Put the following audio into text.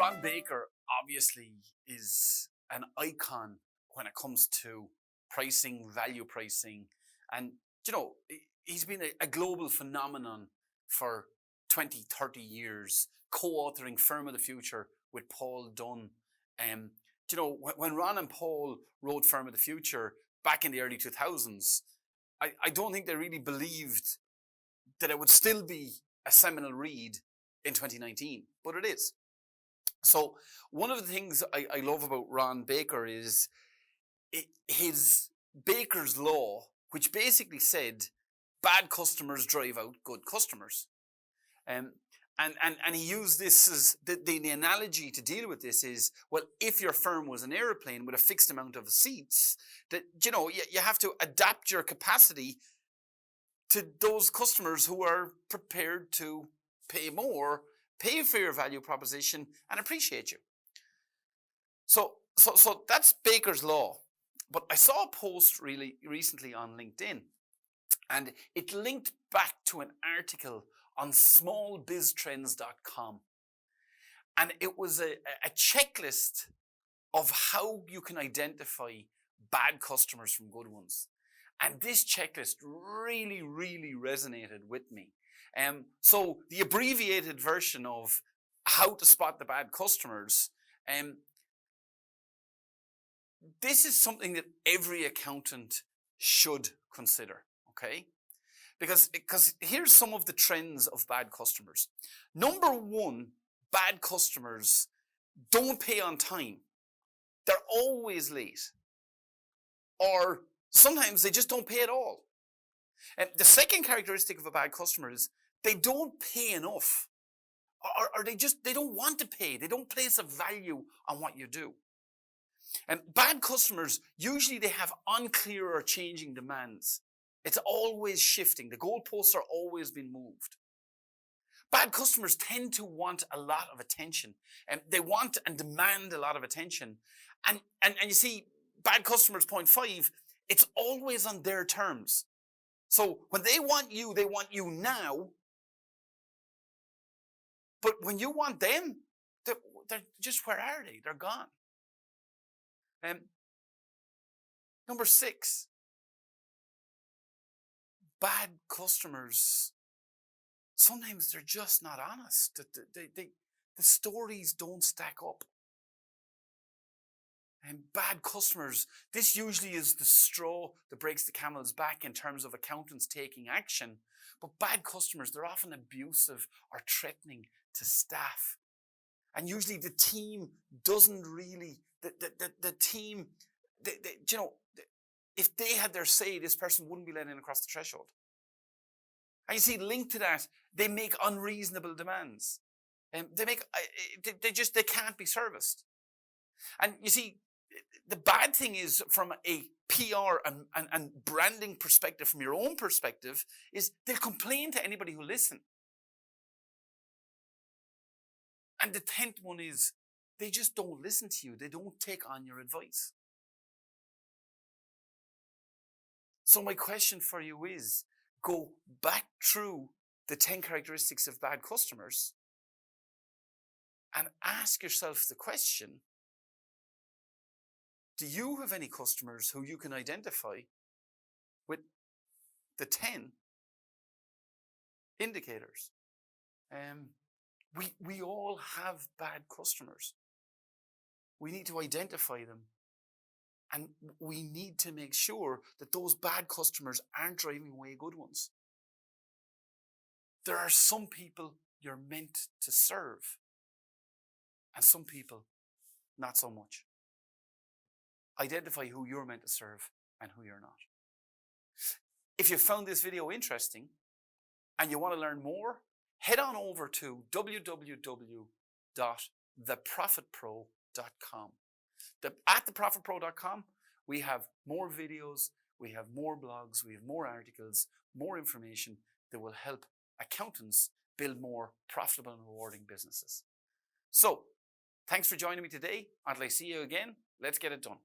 Ron Baker obviously is an icon when it comes to pricing, value pricing. And, he's been a global phenomenon for 20, 30 years, co-authoring Firm of the Future with Paul Dunn. When Ron and Paul wrote Firm of the Future back in the early 2000s, I don't think they really believed that it would still be a seminal read in 2019, but it is. So one of the things I love about Ron Baker is his Baker's Law, which basically said bad customers drive out good customers. And he used this as the analogy to deal with this is, well, if your firm was an airplane with a fixed amount of seats, that, you have to adapt your capacity to those customers who are prepared to pay more, pay for your value proposition, and appreciate you. So that's Baker's Law. But I saw a post really recently on LinkedIn, and it linked back to an article on smallbiztrends.com. And it was a checklist of how you can identify bad customers from good ones. And this checklist really, really resonated with me. So the abbreviated version of how to spot the bad customers, this is something that every accountant should consider, okay? Because here's some of the trends of bad customers. Number one, bad customers don't pay on time. They're always late. Or sometimes they just don't pay at all. And the second characteristic of a bad customer is they don't pay enough. Or they don't want to pay. They don't place a value on what you do. And bad customers, usually they have unclear or changing demands. It's always shifting. The goalposts are always being moved. Bad customers tend to want a lot of attention. And they want and demand a lot of attention. And you see, bad customers, point 5, it's always on their terms. So when they want you now. But when you want them, they're just, where are they? They're gone. Number 6, bad customers, sometimes they're just not honest. The stories don't stack up. And bad customers, this usually is the straw that breaks the camel's back in terms of accountants taking action. But bad customers, they're often abusive or threatening to staff. And usually the team doesn't really, the team, if they had their say, this person wouldn't be let in across the threshold. And you see, linked to that, they make unreasonable demands. And they can't be serviced. And you see, the bad thing is, from a PR and branding perspective, from your own perspective, is they'll complain to anybody who listen. And the 10th one is, they just don't listen to you. They don't take on your advice. So my question for you is, go back through the 10 characteristics of bad customers and ask yourself the question, do you have any customers who you can identify with the 10 indicators? We all have bad customers. We need to identify them. And we need to make sure that those bad customers aren't driving away good ones. There are some people you're meant to serve, and some people not so much. Identify who you're meant to serve and who you're not. If you found this video interesting and you want to learn more, head on over to www.theprofitpro.com. At theprofitpro.com, we have more videos, we have more blogs, we have more articles, more information that will help accountants build more profitable and rewarding businesses. So, thanks for joining me today. Until I see you again, let's get it done.